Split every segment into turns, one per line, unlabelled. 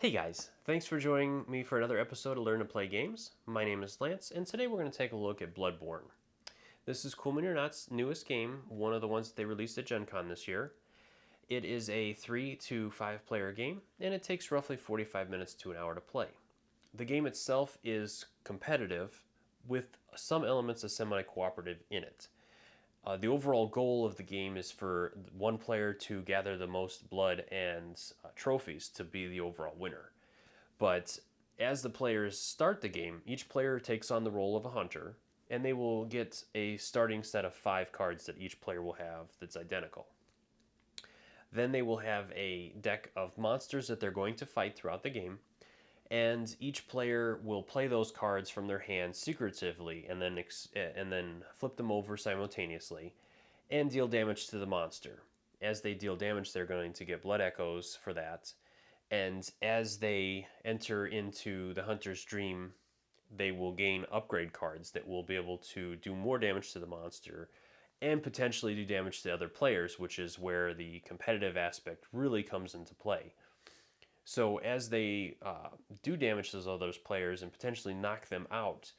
Hey guys, thanks for joining me for another episode of Learn to Play Games. My name is Lance, and today we're going to take a look at Bloodborne. This is Cool Mini or Not's newest game, one of the ones that they released at Gen Con this year. It is a 3 to 5 player game, and it takes roughly 45 minutes to an hour to play. The game itself is competitive, with some elements of semi-cooperative in it. The overall goal of the game is for one player to gather the most blood and trophies to be the overall winner. But as the players start the game, each player takes on the role of a hunter, and they will get a starting set of 5 cards that each player will have that's identical. Then they will have a deck of monsters that they're going to fight throughout the game, and each player will play those cards from their hand secretively and then flip them over simultaneously and deal damage to the monster. As they deal damage, they're going to get blood echoes for that. And as they enter into the hunter's dream, they will gain upgrade cards that will be able to do more damage to the monster and potentially do damage to other players, which is where the competitive aspect really comes into play. So as they do damage to those players and potentially knock them out,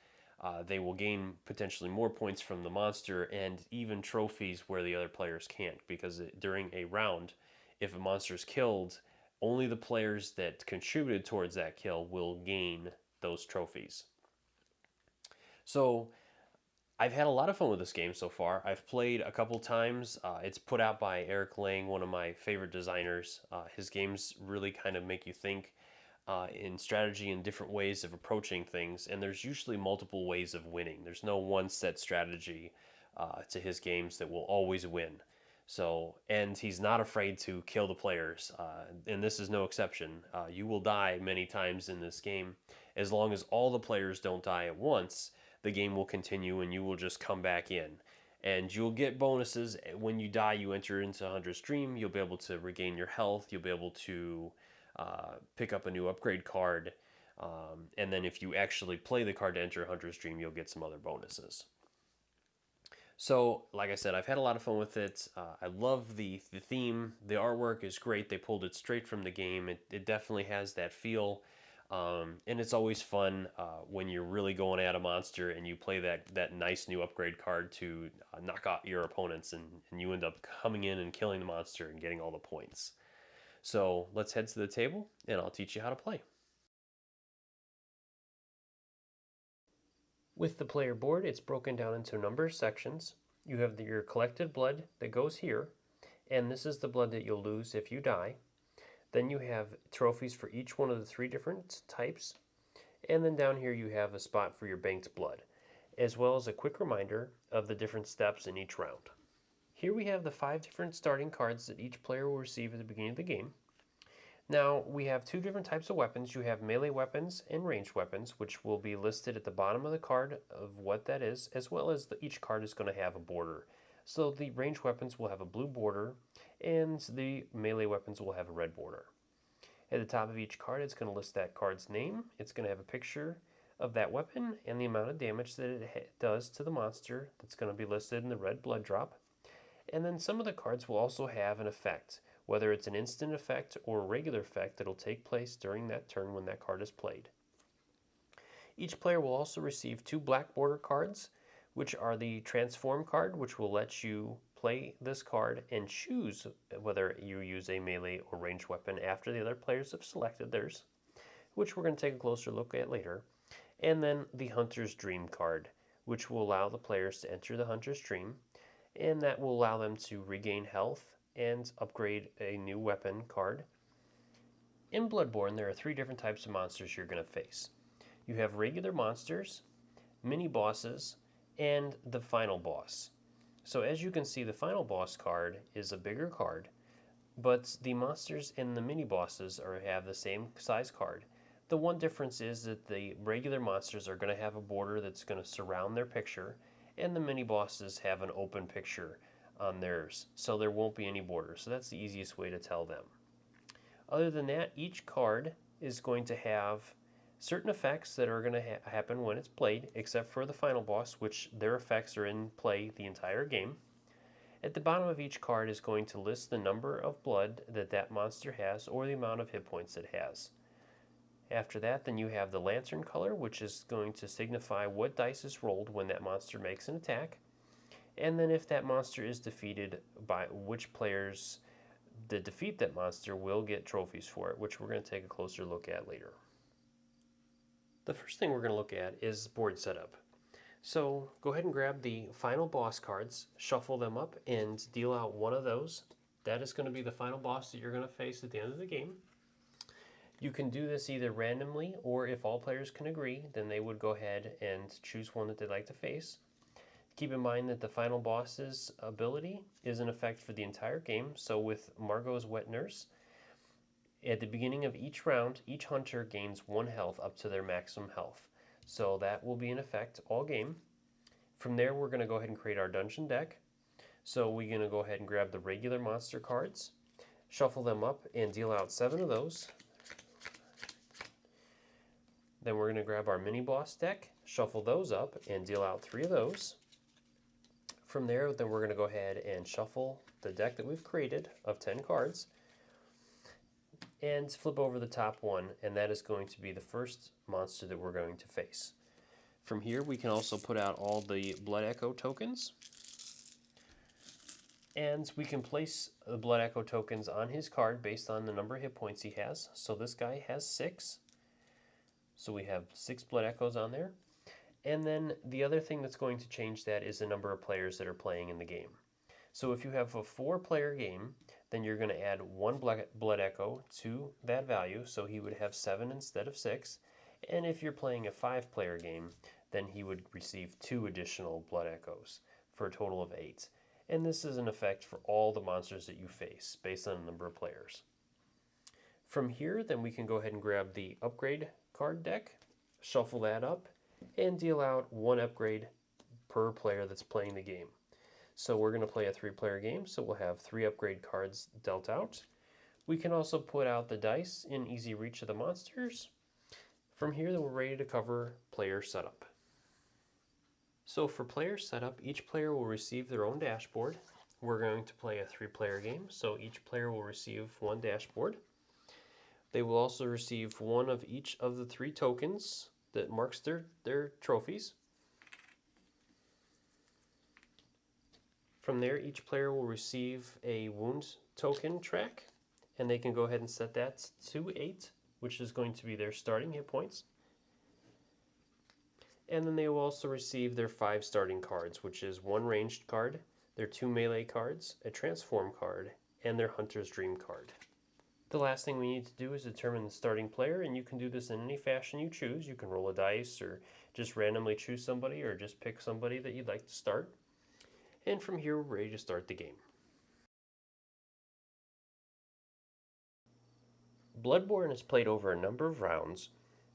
they will gain potentially more points from the monster and even trophies where the other players can't. Because during a round, if a monster is killed, only the players that contributed towards that kill will gain those trophies. So I've had a lot of fun with this game so far. I've played a couple times. It's put out by Eric Lang, one of my favorite designers. His games really kind of make you think in strategy and different ways of approaching things, and there's usually multiple ways of winning. There's no one set strategy to his games that will always win. And he's not afraid to kill the players, and this is no exception. You will die many times in this game. As long as all the players don't die at once, the game will continue and you will just come back in. And you'll get bonuses. When you die, you enter into Hunter's Dream. You'll be able to regain your health. You'll be able to pick up a new upgrade card. And then if you actually play the card to enter Hunter's Dream, you'll get some other bonuses. So, like I said, I've had a lot of fun with it. I love the theme. The artwork is great. They pulled it straight from the game. It definitely has that feel. And it's always fun when you're really going at a monster and you play that nice new upgrade card to knock out your opponents, and you end up coming in and killing the monster and getting all the points. So let's head to the table and I'll teach you how to play. With the player board, it's broken down into a number of sections. You have your collected blood that goes here, and this is the blood that you'll lose if you die. Then you have trophies for each one of the 3 different types. And then down here you have a spot for your banked blood, as well as a quick reminder of the different steps in each round. Here we have the 5 different starting cards that each player will receive at the beginning of the game. Now we have 2 different types of weapons. You have melee weapons and ranged weapons, which will be listed at the bottom of the card of what that is, as well as each card is going to have a border. So the ranged weapons will have a blue border, and the melee weapons will have a red border. At the top of each card, it's going to list that card's name. It's going to have a picture of that weapon and the amount of damage that it does to the monster. That's going to be listed in the red blood drop. And then some of the cards will also have an effect, whether it's an instant effect or a regular effect that'll take place during that turn when that card is played. Each player will also receive 2 black border cards, which are the transform card, which will let you play this card and choose whether you use a melee or ranged weapon after the other players have selected theirs, which we're going to take a closer look at later. And then the Hunter's Dream card, which will allow the players to enter the Hunter's Dream, and that will allow them to regain health and upgrade a new weapon card. In Bloodborne, there are 3 different types of monsters you're going to face. You have regular monsters, mini bosses, and the final boss. So as you can see, the final boss card is a bigger card, but the monsters and the mini bosses have the same size card. The one difference is that the regular monsters are going to have a border that's going to surround their picture, and the mini bosses have an open picture on theirs, so there won't be any border. So that's the easiest way to tell them. Other than that, each card is going to have certain effects that are going to happen when it's played, except for the final boss, which their effects are in play the entire game. At the bottom of each card is going to list the number of blood that monster has or the amount of hit points it has. After that, then you have the lantern color, which is going to signify what dice is rolled when that monster makes an attack. And then if that monster is defeated, by which players that defeat that monster will get trophies for it, which we're going to take a closer look at later. The first thing we're going to look at is board setup. So go ahead and grab the final boss cards, shuffle them up, and deal out one of those. That is going to be the final boss that you're going to face at the end of the game. You can do this either randomly, or if all players can agree, then they would go ahead and choose one that they'd like to face. Keep in mind that the final boss's ability is in effect for the entire game. So with Margot's Wet Nurse, at the beginning of each round, each hunter gains 1 health up to their maximum health. So that will be in effect all game. From there, we're going to go ahead and create our dungeon deck. So we're going to go ahead and grab the regular monster cards, shuffle them up, and deal out 7 of those. Then we're going to grab our mini boss deck, shuffle those up, and deal out 3 of those. From there, then we're going to go ahead and shuffle the deck that we've created of 10 cards and flip over the top one, and that is going to be the first monster that we're going to face. From here, we can also put out all the Blood Echo tokens, and we can place the Blood Echo tokens on his card based on the number of hit points he has. So this guy has 6. So we have 6 Blood Echoes on there. And then the other thing that's going to change that is the number of players that are playing in the game. So if you have a 4-player game, then you're going to add 1 Blood Echo to that value, so he would have 7 instead of 6. And if you're playing a 5-player game, then he would receive 2 additional Blood Echoes for a total of 8. And this is in effect for all the monsters that you face based on the number of players. From here, then we can go ahead and grab the upgrade card deck, shuffle that up, and deal out 1 upgrade per player that's playing the game. So we're going to play a 3-player game, so we'll have 3 upgrade cards dealt out. We can also put out the dice in easy reach of the monsters. From here, then we're ready to cover player setup. So for player setup, each player will receive their own dashboard. We're going to play a 3-player game, so each player will receive 1 dashboard. They will also receive 1 of each of the 3 tokens that marks their trophies. From there, each player will receive a wound token track, and they can go ahead and set that to 8, which is going to be their starting hit points. And then they will also receive their 5 starting cards, which is 1 ranged card, their 2 melee cards, a transform card, and their Hunter's Dream card. The last thing we need to do is determine the starting player, and you can do this in any fashion you choose. You can roll a dice, or just randomly choose somebody, or just pick somebody that you'd like to start. And from here, we're ready to start the game. Bloodborne is played over a number of rounds,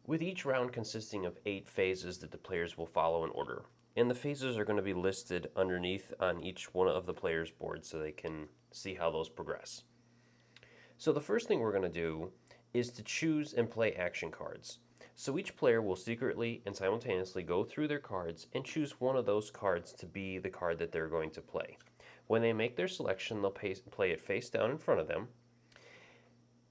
with each round consisting of 8 phases that the players will follow in order. And the phases are going to be listed underneath on each one of the players' boards so they can see how those progress. So the first thing we're going to do is to choose and play action cards. So each player will secretly and simultaneously go through their cards and choose one of those cards to be the card that they're going to play. When they make their selection, they'll play it face down in front of them.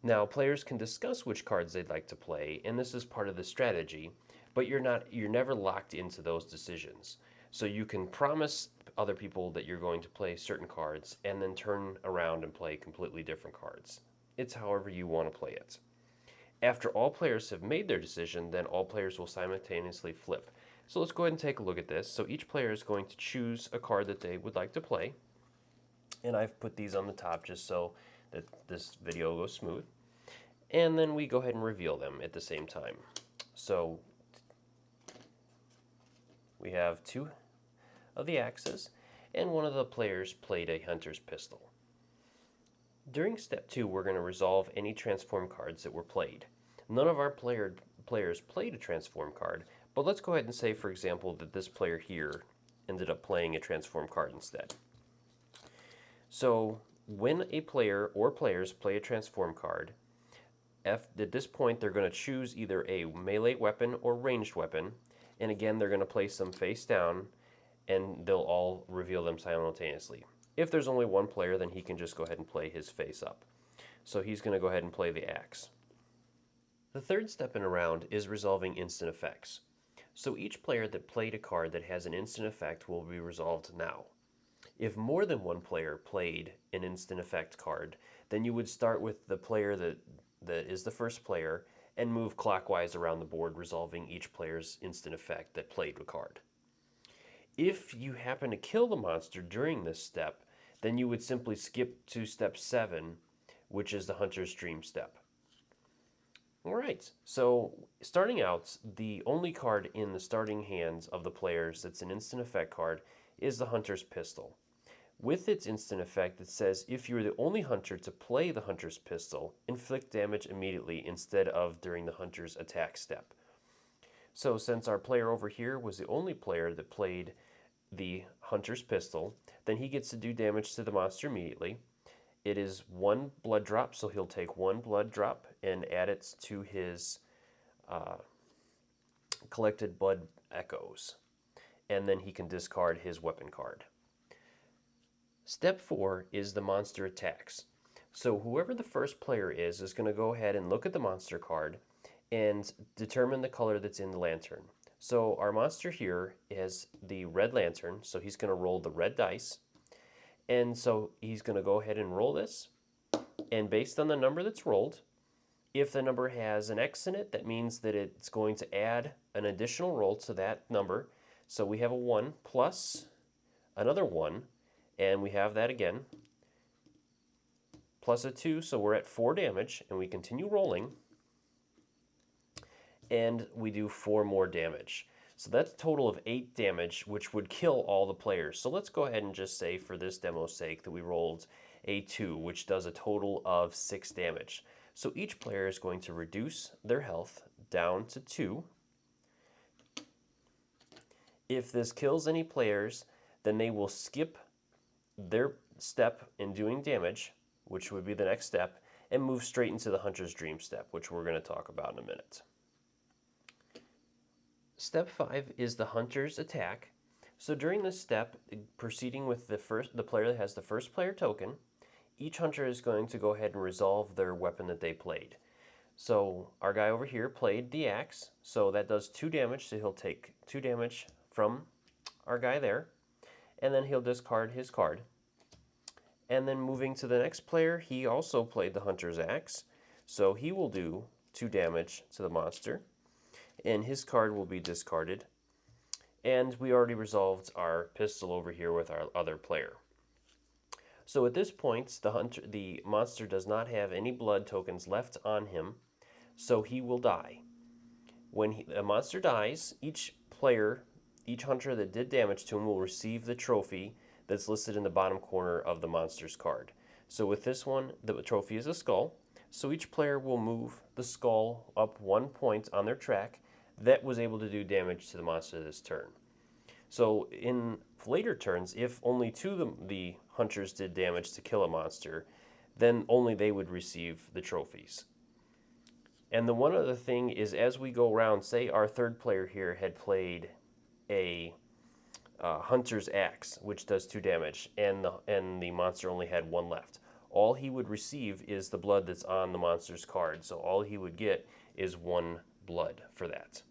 Now, players can discuss which cards they'd like to play, and this is part of the strategy, but you're never locked into those decisions. So you can promise other people that you're going to play certain cards and then turn around and play completely different cards. It's however you want to play it. After all players have made their decision, then all players will simultaneously flip. So let's go ahead and take a look at this. So each player is going to choose a card that they would like to play. And I've put these on the top just so that this video goes smooth. And then we go ahead and reveal them at the same time. So we have 2 of the axes, and one of the players played a hunter's pistol. During step 2, we're going to resolve any transform cards that were played. None of our players played a transform card, but let's go ahead and say, for example, that this player here ended up playing a transform card instead. So when a player or players play a transform card, at this point they're going to choose either a melee weapon or ranged weapon, and again they're going to place them face down, and they'll all reveal them simultaneously. If there's only one player, then he can just go ahead and play his face up. So he's going to go ahead and play the axe. The third step in a round is resolving instant effects. So each player that played a card that has an instant effect will be resolved now. If more than one player played an instant effect card, then you would start with the player that is the first player and move clockwise around the board, resolving each player's instant effect that played the card. If you happen to kill the monster during this step, then you would simply skip to step 7, which is the Hunter's Dream step. Alright, so starting out, the only card in the starting hands of the players that's an instant effect card is the Hunter's Pistol. With its instant effect, it says if you're the only hunter to play the Hunter's Pistol, inflict damage immediately instead of during the Hunter's attack step. So since our player over here was the only player that played the Hunter's Pistol, then he gets to do damage to the monster immediately. It is 1 blood drop, so he'll take 1 blood drop and add it to his collected blood echoes. And then he can discard his weapon card. Step 4 is the monster attacks. So whoever the first player is going to go ahead and look at the monster card and determine the color that's in the lantern. So our monster here is the red lantern, so he's going to roll the red dice. And so he's going to go ahead and roll this. And based on the number that's rolled, if the number has an X in it, that means that it's going to add an additional roll to that number. So we have a 1 plus another 1, and we have that again, plus a 2, so we're at 4 damage, and we continue rolling, and we do 4 more damage. So that's a total of 8 damage, which would kill all the players. So let's go ahead and just say, for this demo's sake, that we rolled a 2, which does a total of 6 damage. So each player is going to reduce their health down to 2. If this kills any players, then they will skip their step in doing damage, which would be the next step, and move straight into the Hunter's Dream step, which we're going to talk about in a minute. Step 5 is the Hunter's Attack. So during this step, proceeding with the player that has the first player token, each hunter is going to go ahead and resolve their weapon that they played. So our guy over here played the axe, so that does 2 damage, so he'll take 2 damage from our guy there, and then he'll discard his card. And then moving to the next player, he also played the Hunter's Axe, so he will do 2 damage to the monster, and his card will be discarded. And we already resolved our pistol over here with our other player. So at this point, the monster does not have any blood tokens left on him, so he will die. When a monster dies, each hunter that did damage to him will receive the trophy that's listed in the bottom corner of the monster's card. So with this one, the trophy is a skull. So each player will move the skull up 1 point on their track that was able to do damage to the monster this turn. So in later turns, if only 2 of the hunters did damage to kill a monster, then only they would receive the trophies. And the one other thing is, as we go around, say our third player here had played a Hunter's Axe, which does 2 damage, and the monster only had 1 left. All he would receive is the blood that's on the monster's card, so all he would get is 1 blood for that.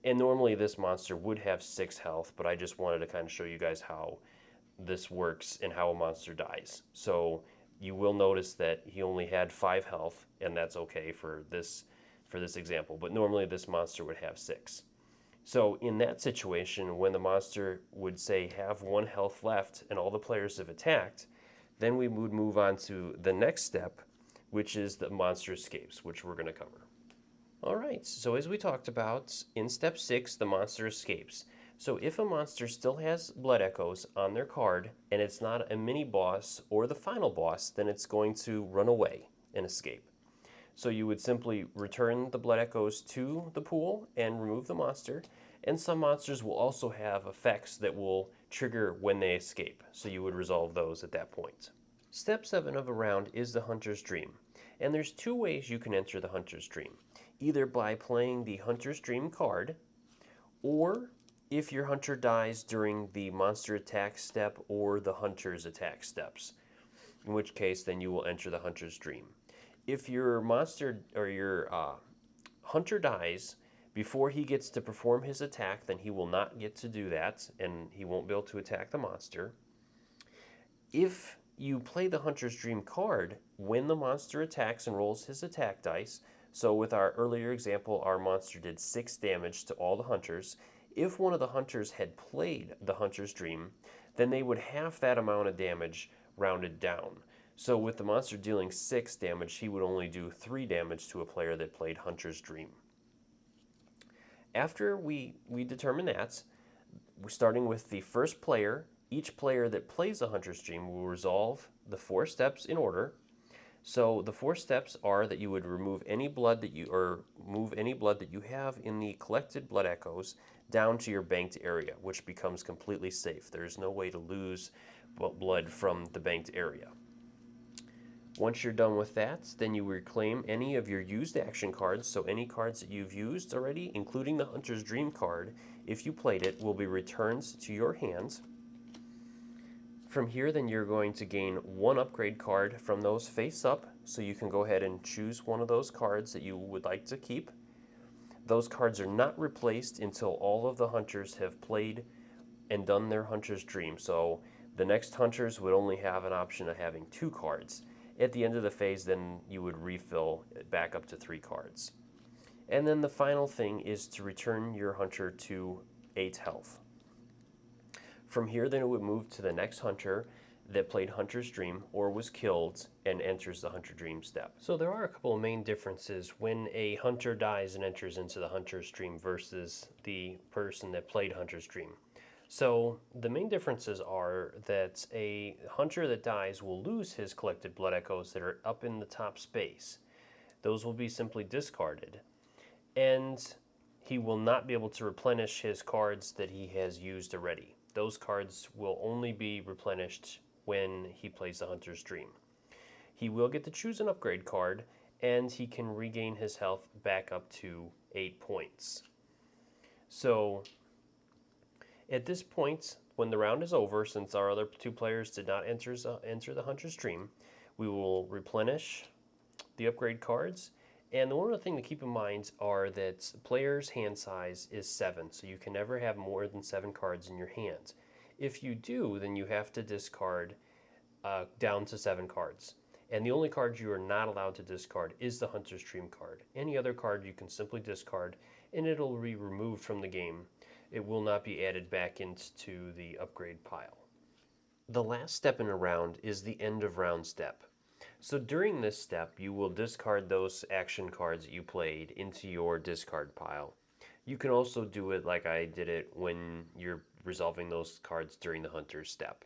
And normally this monster would have 6 health, but I just wanted to kind of show you guys how this works and how a monster dies. So you will notice that he only had 5 health, and that's okay for this example, but normally this monster would have 6. So in that situation, when the monster would say have 1 health left and all the players have attacked, then we would move on to the next step, which is the monster escapes, which we're going to cover. Alright, so as we talked about, in step 6, the monster escapes. So if a monster still has blood echoes on their card, and it's not a mini boss or the final boss, then it's going to run away and escape. So you would simply return the blood echoes to the pool and remove the monster, and some monsters will also have effects that will trigger when they escape, so you would resolve those at that point. Step 7 of a round is the Hunter's Dream, and there's 2 ways you can enter the Hunter's Dream. Either by playing the Hunter's Dream card, or if your hunter dies during the monster attack step or the hunter's attack steps, in which case then you will enter the Hunter's Dream. If your monster or your hunter dies before he gets to perform his attack, then he will not get to do that, and he won't be able to attack the monster. If you play the Hunter's Dream card when the monster attacks and rolls his attack dice, so with our earlier example, our monster did 6 damage to all the hunters. If one of the hunters had played the Hunter's Dream, then they would have that amount of damage rounded down. So with the monster dealing 6 damage, he would only do 3 damage to a player that played Hunter's Dream. After we determine that, we're starting with the first player. Each player that plays a Hunter's Dream will resolve the 4 steps in order. So the 4 steps are that you would remove any blood that move any blood that you have in the collected blood echoes down to your banked area, which becomes completely safe. There's no way to lose blood from the banked area. Once you're done with that, then you reclaim any of your used action cards, so any cards that you've used already, including the Hunter's Dream card, if you played it, will be returned to your hand. From here, then you're going to gain 1 upgrade card from those face up, so you can go ahead and choose one of those cards that you would like to keep. Those cards are not replaced until all of the hunters have played and done their Hunter's Dream, so the next hunters would only have an option of having 2 cards. At the end of the phase, then you would refill back up to 3 cards. And then the final thing is to return your hunter to 8 health. From here, then it would move to the next hunter that played Hunter's Dream or was killed and enters the Hunter Dream step. So there are a couple of main differences when a hunter dies and enters into the Hunter's Dream versus the person that played Hunter's Dream. So the main differences are that a hunter that dies will lose his collected blood echoes that are up in the top space. Those will be simply discarded. And he will not be able to replenish his cards that he has used already. Those cards will only be replenished when he plays the Hunter's Dream. He will get to choose an upgrade card, and he can regain his health back up to 8 points. So at this point, when the round is over, since our other 2 players did not enter the Hunter's Dream, we will replenish the upgrade cards. And the one other thing to keep in mind are that player's hand size is 7, so you can never have more than 7 cards in your hand. If you do, then you have to discard down to 7 cards. And the only card you are not allowed to discard is the Hunter's Dream card. Any other card you can simply discard, and it'll be removed from the game. It will not be added back into the upgrade pile. The last step in a round is the end of round step. So during this step, you will discard those action cards that you played into your discard pile. You can also do it like I did it when you're resolving those cards during the hunter's step.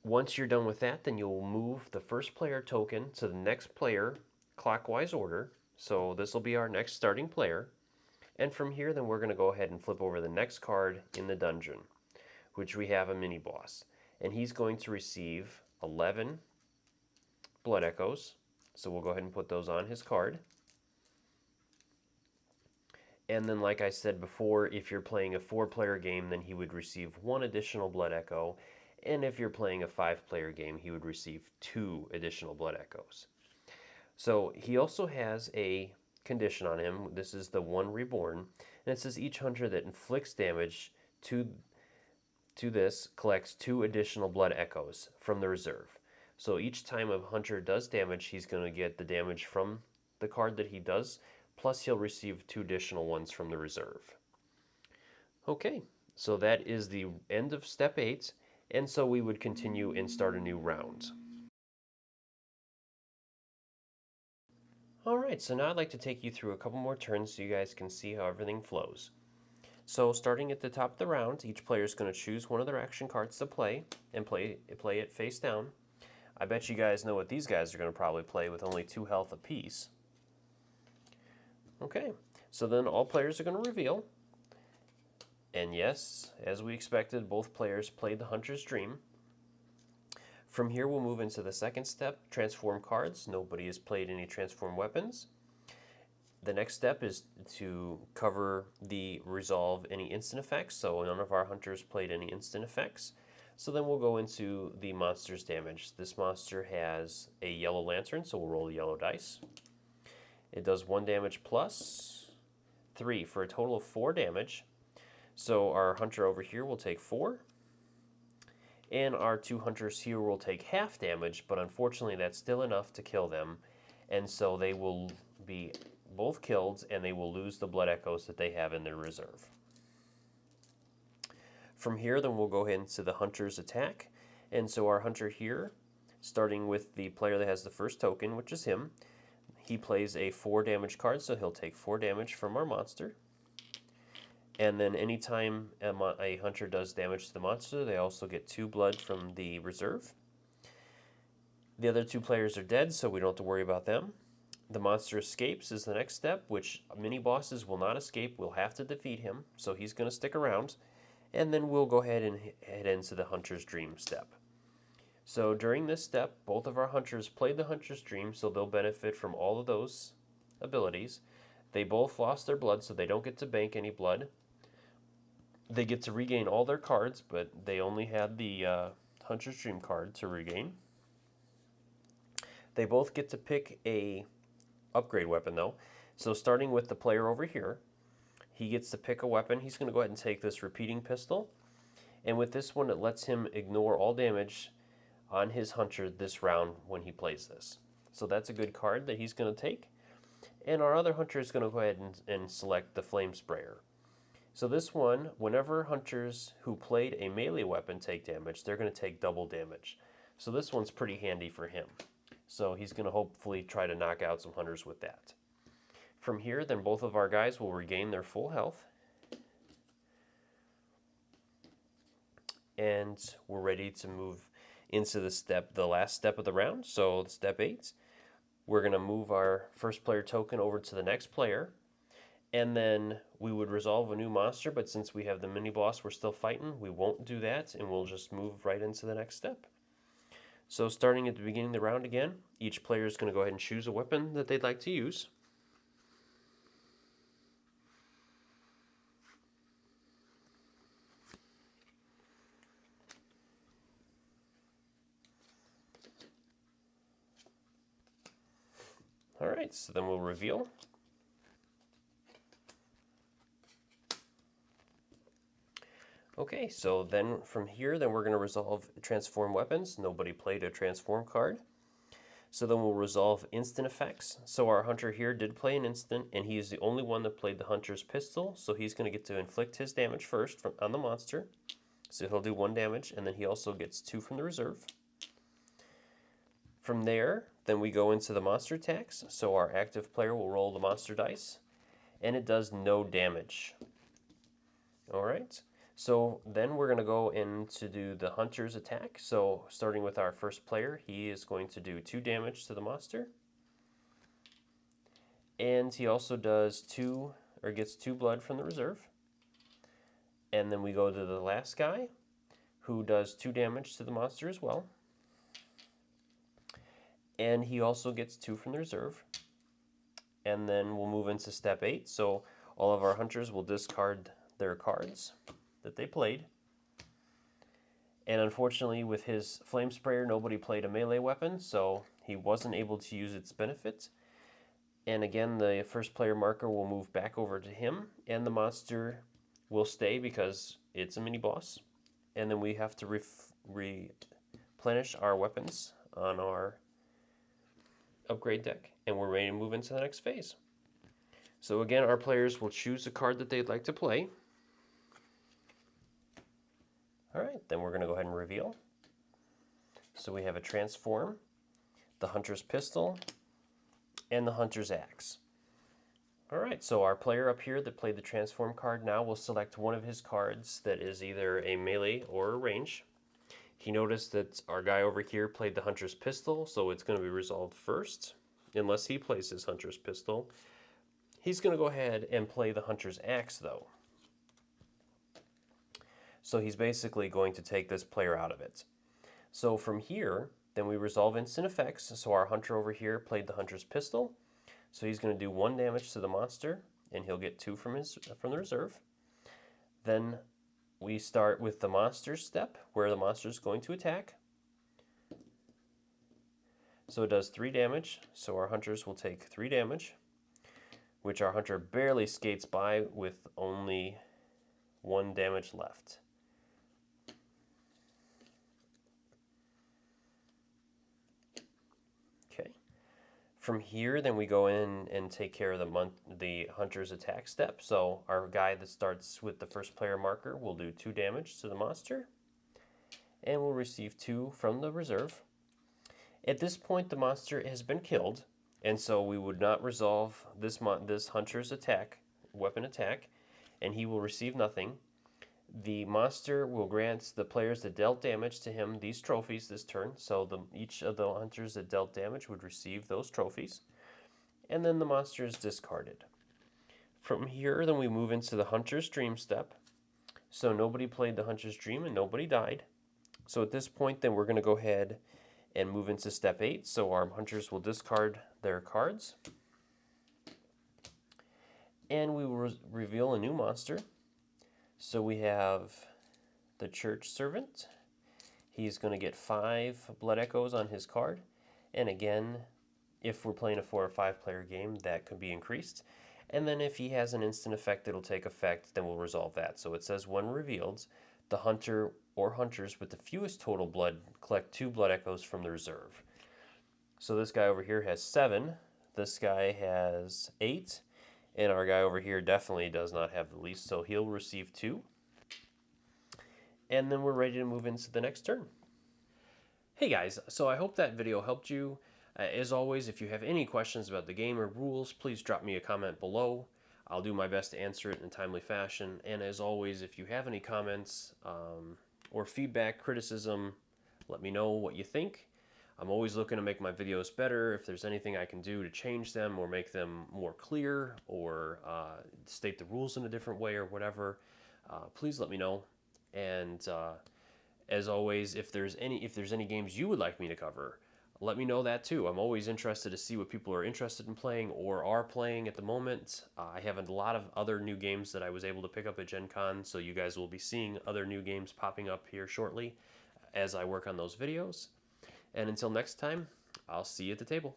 Once you're done with that, then you'll move the first player token to the next player clockwise order. So this will be our next starting player. And from here, then we're going to go ahead and flip over the next card in the dungeon, which we have a mini boss. And he's going to receive 11 blood echoes. So we'll go ahead and put those on his card. And then, like I said before, if you're playing a 4-player game, then he would receive 1 additional blood echo. And if you're playing a 5-player game, he would receive 2 additional blood echoes. So he also has a condition on him. This is the 1 reborn, and it says each hunter that inflicts damage to this collects 2 additional blood echoes from the reserve. So each time a hunter does damage, he's going to get the damage from the card that he does, plus he'll receive 2 additional ones from the reserve. Okay, so that is the end of step 8, and so we would continue and start a new round. Alright, so now I'd like to take you through a couple more turns so you guys can see how everything flows. So starting at the top of the round, each player is going to choose one of their action cards to play and play it face down. I bet you guys know what these guys are going to probably play with only 2 health apiece. Okay, so then all players are going to reveal. And yes, as we expected, both players played the Hunter's Dream. From here, we'll move into the second step, transform cards. Nobody has played any transform weapons. The next step is to cover the resolve any instant effects. So none of our hunters played any instant effects. So then we'll go into the monster's damage. This monster has a yellow lantern, so we'll roll the yellow dice. It does 1 damage plus 3 for a total of 4 damage. So our hunter over here will take 4. And our 2 hunters here will take half damage, but unfortunately that's still enough to kill them. And so they will be both killed, and they will lose the blood echoes that they have in their reserve. From here, then we'll go ahead into the hunter's attack. And so our hunter here, starting with the player that has the first token, which is him, he plays a 4 damage card, so he'll take 4 damage from our monster. And then anytime a hunter does damage to the monster, they also get 2 blood from the reserve. The other 2 players are dead, so we don't have to worry about them. The monster escapes is the next step, which mini-bosses will not escape. We'll have to defeat him, so he's going to stick around. And then we'll go ahead and head into the hunter's dream step. So during this step, both of our hunters played the hunter's dream, so they'll benefit from all of those abilities. They both lost their blood, so they don't get to bank any blood. They get to regain all their cards, but they only had the hunter's dream card to regain. They both get to pick a upgrade weapon, though. So starting with the player over here, he gets to pick a weapon. He's going to go ahead and take this repeating pistol. And with this one, it lets him ignore all damage on his hunter this round when he plays this. So that's a good card that he's going to take. And our other hunter is going to go ahead and select the flame sprayer. So this one, whenever hunters who played a melee weapon take damage, they're going to take double damage. So this one's pretty handy for him. So he's going to hopefully try to knock out some hunters with that. From here, then both of our guys will regain their full health. And we're ready to move into the last step of the round. So step 8, we're going to move our first player token over to the next player. And then we would resolve a new monster, but since we have the mini-boss we're still fighting, we won't do that, and we'll just move right into the next step. So starting at the beginning of the round again, each player is going to go ahead and choose a weapon that they'd like to use. All right, so then we'll reveal. Okay, so then from here, then we're going to resolve transform weapons. Nobody played a transform card. So then we'll resolve instant effects. So our hunter here did play an instant, and he's the only one that played the hunter's pistol, so he's going to get to inflict his damage first on the monster. So he'll do 1 damage, and then he also gets 2 from the reserve. From there, then we go into the monster attacks. So our active player will roll the monster dice, and it does no damage. All right. So then we're going to go in to do the hunter's attack. So starting with our first player, he is going to do 2 damage to the monster. And he also does gets 2 blood from the reserve. And then we go to the last guy, who does 2 damage to the monster as well. And he also gets 2 from the reserve. And then we'll move into step 8. So all of our hunters will discard their cards that they played. And unfortunately, with his flame sprayer, nobody played a melee weapon, so he wasn't able to use its benefit. And again, the first player marker will move back over to him, and the monster will stay because it's a mini-boss. And then we have to replenish our weapons on our upgrade deck, and we're ready to move into the next phase. So again, our players will choose a card that they'd like to play. All right, then we're going to go ahead and reveal. So we have a transform, the hunter's pistol, and the hunter's axe. All right, so our player up here that played the transform card now will select one of his cards that is either a melee or a range. He noticed that our guy over here played the hunter's pistol, so it's going to be resolved first. Unless he plays his hunter's pistol, he's going to go ahead and play the hunter's axe, though. So he's basically going to take this player out of it. So from here, then we resolve instant effects. So our hunter over here played the hunter's pistol. So he's going to do 1 damage to the monster, and he'll get 2 from the reserve. Then we start with the monster step, where the monster is going to attack. So it does 3 damage. So our hunters will take 3 damage. which our hunter barely skates by with only 1 damage left. Okay. From here, then we go in and take care of the hunter's attack step. So our guy that starts with the first player marker will do 2 damage to the monster, and will receive 2 from the reserve. At this point, the monster has been killed, and so we would not resolve this hunter's weapon attack, and he will receive nothing. The monster will grant the players that dealt damage to him these trophies this turn, so each of the hunters that dealt damage would receive those trophies, and then the monster is discarded. From here, then we move into the hunter's dream step. So nobody played the hunter's dream and nobody died. So at this point, then we're going to go ahead and move into step 8. So our hunters will discard their cards, and we will reveal a new monster. So we have the church servant. He's going to get 5 blood echoes on his card, and again, if we're playing a 4 or 5 player game, that could be increased. And then if he has an instant effect that'll take effect, then we'll resolve that. So it says when revealed, the hunter or hunters with the fewest total blood collect 2 blood echoes from the reserve. So this guy over here has 7, this guy has 8, and our guy over here definitely does not have the least, so he'll receive 2. And then we're ready to move into the next turn. Hey guys, so I hope that video helped you. As always, if you have any questions about the game or rules, please drop me a comment below. I'll do my best to answer it in a timely fashion. And as always, if you have any comments or feedback, criticism, let me know what you think. I'm always looking to make my videos better. If there's anything I can do to change them or make them more clear or state the rules in a different way or whatever, please let me know. And as always, if there's any games you would like me to cover, let me know that too. I'm always interested to see what people are interested in playing or are playing at the moment. I have a lot of other new games that I was able to pick up at Gen Con, so you guys will be seeing other new games popping up here shortly as I work on those videos. And until next time, I'll see you at the table.